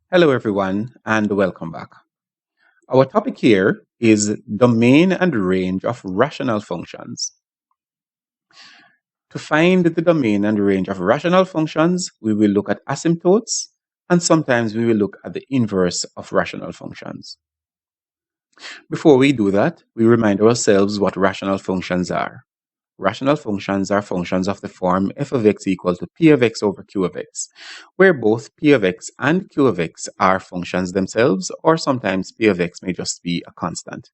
Hello, everyone, and welcome back. Our topic here is domain and range of rational functions. To find the domain and range of rational functions, we will look at asymptotes, and sometimes we will look at the inverse of rational functions. Before we do that, we remind ourselves what rational functions are. Rational functions are functions of the form f of x equal to p of x over q of x, where both p of x and q of x are functions themselves, or sometimes p of x may just be a constant.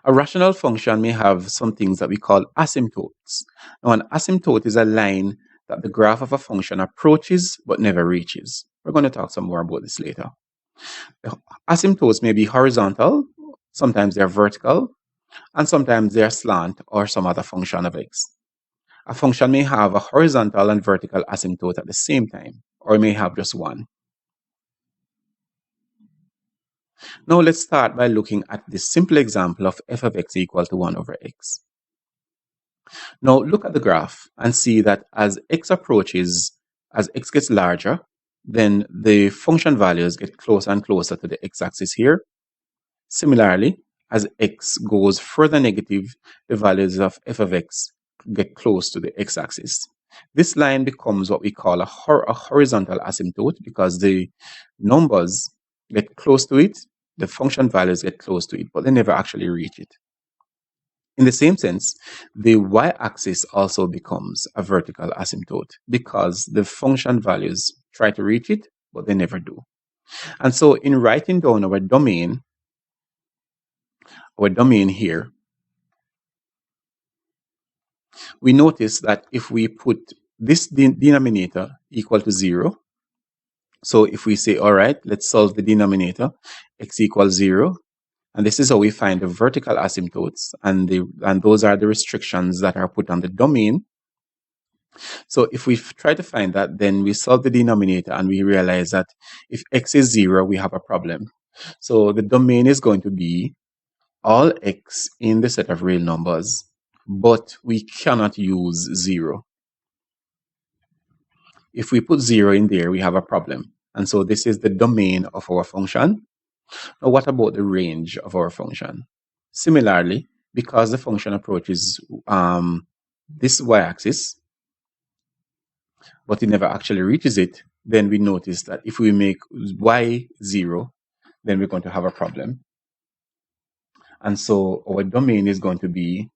A rational function may have some things that we call asymptotes. Now, an asymptote is a line that the graph of a function approaches but never reaches. We're going to talk some more about this later. The asymptotes may be horizontal, sometimes they're vertical, and sometimes they're slant or some other function of x. A function may have a horizontal and vertical asymptote at the same time, or it may have just one. Now let's start by looking at this simple example of f of x equal to 1 over x. Now look at the graph and see that as x gets larger, then the function values get closer and closer to the x-axis here. Similarly, as x goes further negative, the values of f of x get close to the x-axis. This line becomes what we call a horizontal asymptote because the numbers get close to it, the function values get close to it, but they never actually reach it. In the same sense, the y-axis also becomes a vertical asymptote because the function values try to reach it, but they never do. And so in writing down our domain here, we notice that if we put this denominator equal to 0, so if we say, all right, let's solve the denominator, x equals 0, and this is how we find the vertical asymptotes, and those are the restrictions that are put on the domain. So if we try to find that, then we solve the denominator and we realize that if x is 0, we have a problem. So the domain is going to be all x in the set of real numbers, but we cannot use 0. If we put 0 in there, we have a problem. And so this is the domain of our function. Now, what about the range of our function? Similarly, because the function approaches this y-axis, but it never actually reaches it, then we notice that if we make y 0, then we're going to have a problem. And so our domain is going to be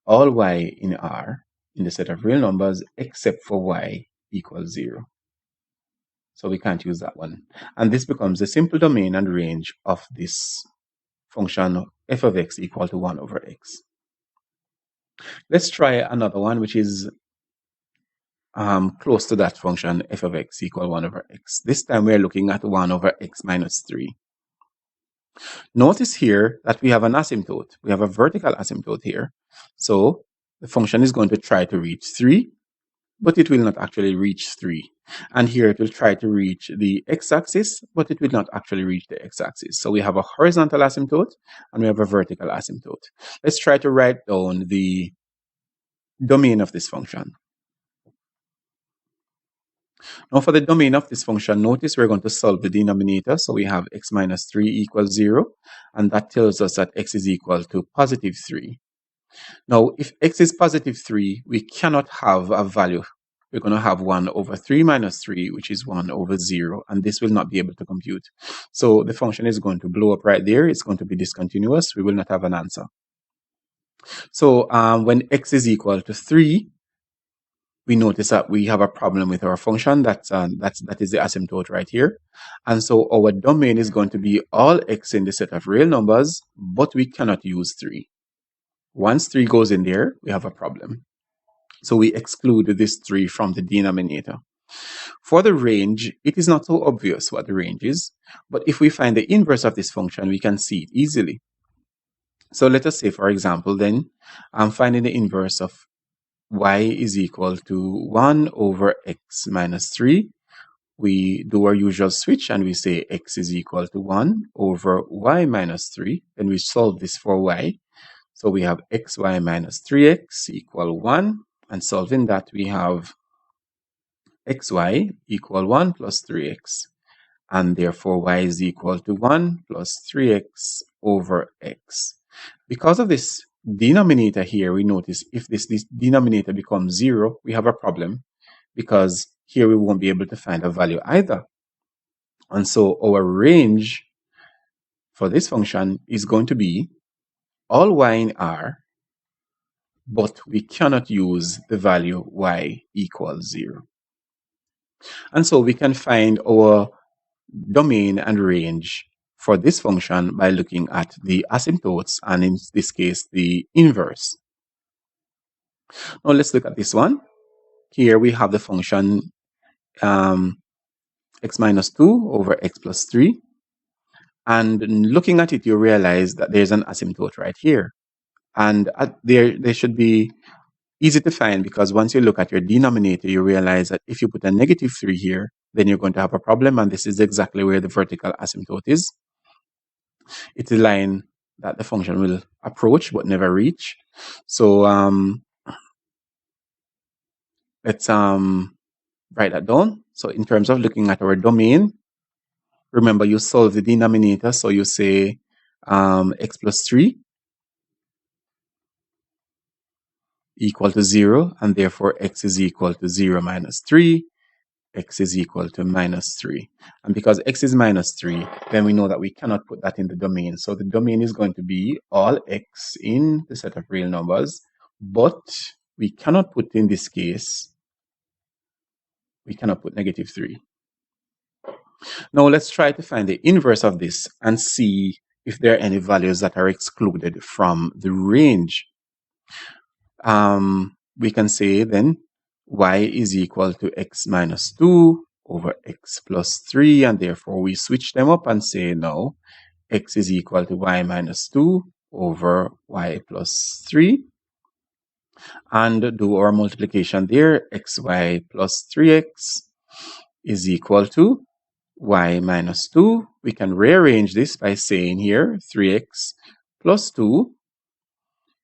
all y in R in the set of real numbers except for y equals 0. So we can't use that one. And this becomes the simple domain and range of this function f of x equal to 1 over x. Let's try another one, which is close to that function f of x equal 1 over x. This time we're looking at 1 over x minus 3. Notice here that we have an asymptote. We have a vertical asymptote here. So the function is going to try to reach 3, but it will not actually reach 3. And here it will try to reach the x-axis, but it will not actually reach the x-axis. So we have a horizontal asymptote and we have a vertical asymptote. Let's try to write down the domain of this function. Now for the domain of this function, notice we're going to solve the denominator. So we have x minus 3 equals 0, and that tells us that x is equal to positive 3. Now, if x is positive 3, we cannot have a value. We're going to have 1 over 3 minus 3, which is 1 over 0, and this will not be able to compute. So the function is going to blow up right there. It's going to be discontinuous. We will not have an answer. So when x is equal to 3, we notice that we have a problem with our function. That is the asymptote right here. And so our domain is going to be all x in the set of real numbers, but we cannot use 3. Once 3 goes in there, we have a problem. So we exclude this 3 from the denominator. For the range, it is not so obvious what the range is, but if we find the inverse of this function, we can see it easily. So let us say, for example, then I'm finding the inverse of y is equal to 1 over x minus 3. We do our usual switch and we say x is equal to 1 over y minus 3. Then we solve this for y. So we have xy minus 3x equal 1. And solving that, we have xy equal 1 plus 3x. and therefore y is equal to 1 plus 3x over x. Because of this denominator here, we notice if this denominator becomes 0, we have a problem, because here we won't be able to find a value either. And so our range for this function is going to be all y in R, but we cannot use the value y equals 0. And so we can find our domain and range for this function by looking at the asymptotes, and in this case, the inverse. Now let's look at this one. Here we have the function x minus 2 over x plus 3. And looking at it, you realize that there's an asymptote right here. And they should be easy to find, because once you look at your denominator, you realize that if you put a negative 3 here, then you're going to have a problem. And this is exactly where the vertical asymptote is. It's a line that the function will approach but never reach. So let's write that down. So in terms of looking at our domain, remember you solve the denominator. So you say x plus 3 equal to 0, and therefore x is equal to 0 minus 3, x is equal to minus 3. And because x is minus 3, then we know that we cannot put that in the domain. So the domain is going to be all x in the set of real numbers, but we cannot put, in this case, we cannot put negative 3. Now let's try to find the inverse of this and see if there are any values that are excluded from the range. We can say then y is equal to x minus 2 over x plus 3, and therefore we switch them up and say no, x is equal to y minus 2 over y plus 3, and do our multiplication there. Xy plus 3x is equal to y minus 2. We can rearrange this by saying here 3x plus 2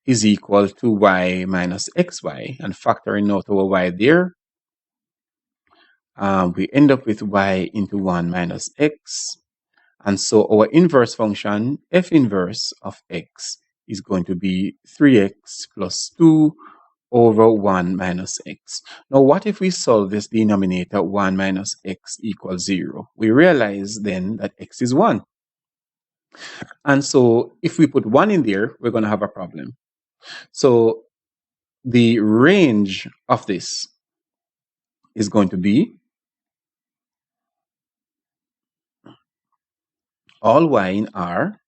is equal to y minus xy, and factoring out our y there, we end up with y into 1 minus x. And so our inverse function, f inverse of x, is going to be 3x plus 2 over 1 minus x. Now, what if we solve this denominator 1 minus x equals 0? We realize then that x is 1. And so if we put 1 in there, we're going to have a problem. So the range of this is going to be all y in R,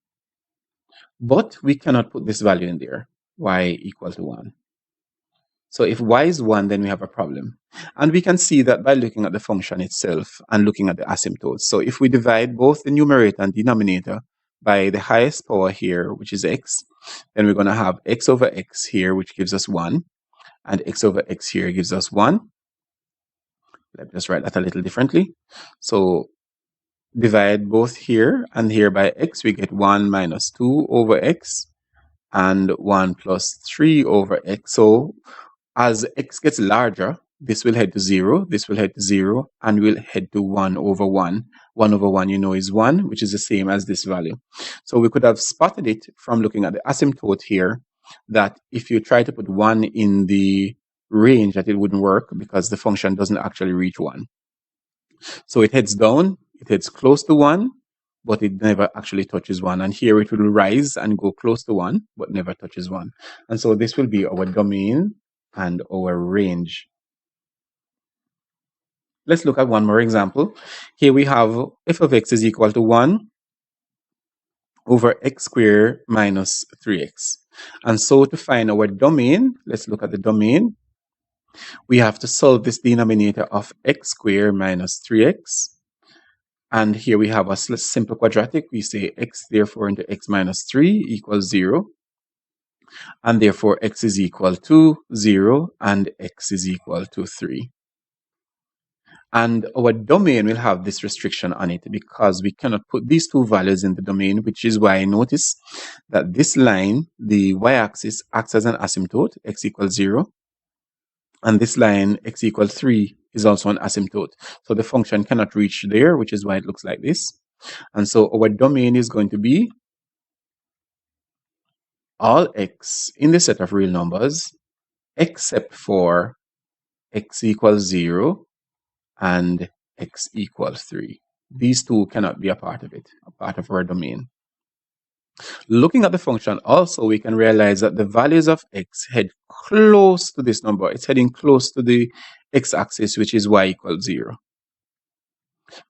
but we cannot put this value in there, y equal to 1. So if y is 1, then we have a problem. And we can see that by looking at the function itself and looking at the asymptotes. So if we divide both the numerator and denominator by the highest power here, which is x, then we're going to have x over x here, which gives us 1, and x over x here gives us 1. Let me just write that a little differently. So divide both here and here by x, we get 1 minus 2 over x and 1 plus 3 over x. So as x gets larger, this will head to 0, this will head to 0, and will head to 1 over 1. 1 over 1, you know, is 1, which is the same as this value. So we could have spotted it from looking at the asymptote here, that if you try to put 1 in the range, that it wouldn't work because the function doesn't actually reach 1. So it heads down, it heads close to 1, but it never actually touches 1. And here it will rise and go close to 1, but never touches 1. And so this will be our domain and our range. Let's look at one more example. Here we have f of x is equal to 1 over x squared minus 3x. And so to find our domain, let's look at the domain. We have to solve this denominator of x squared minus 3x. And here we have a simple quadratic. We say x therefore into x minus 3 equals 0. And therefore x is equal to 0 and x is equal to 3. And our domain will have this restriction on it because we cannot put these two values in the domain, which is why I notice that this line, the y-axis, acts as an asymptote, x equals 0. And this line, x equals 3, is also an asymptote. So the function cannot reach there, which is why it looks like this. And so our domain is going to be all x in the set of real numbers except for x equals 0 and x equals 3. These two cannot be a part of it, a part of our domain. Looking at the function also, we can realize that the values of x head close to this number. It's heading close to the x-axis, which is y equals 0.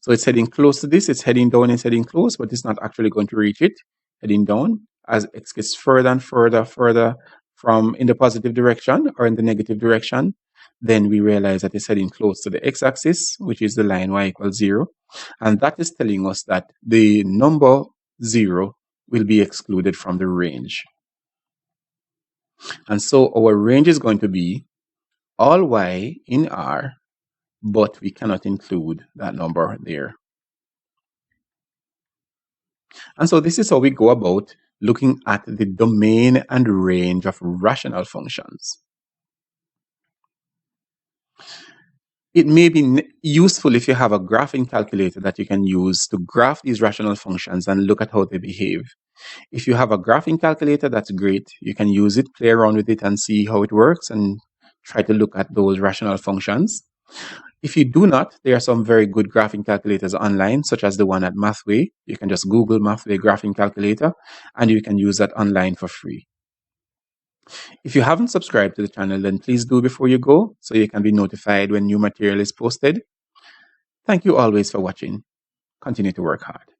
So it's heading close to this, it's heading down, it's heading close, but it's not actually going to reach it, heading down. As x gets further and further from in the positive direction or in the negative direction, then we realize that it's heading close to the x-axis, which is the line y equals 0. And that is telling us that the number 0 will be excluded from the range. And so our range is going to be all y in R, but we cannot include that number there. And so this is how we go about looking at the domain and range of rational functions. It may be useful if you have a graphing calculator that you can use to graph these rational functions and look at how they behave. If you have a graphing calculator, that's great. You can use it, play around with it and see how it works and try to look at those rational functions. If you do not, there are some very good graphing calculators online, such as the one at Mathway. You can just Google Mathway graphing calculator, and you can use that online for free. If you haven't subscribed to the channel, then please do before you go, so you can be notified when new material is posted. Thank you always for watching. Continue to work hard.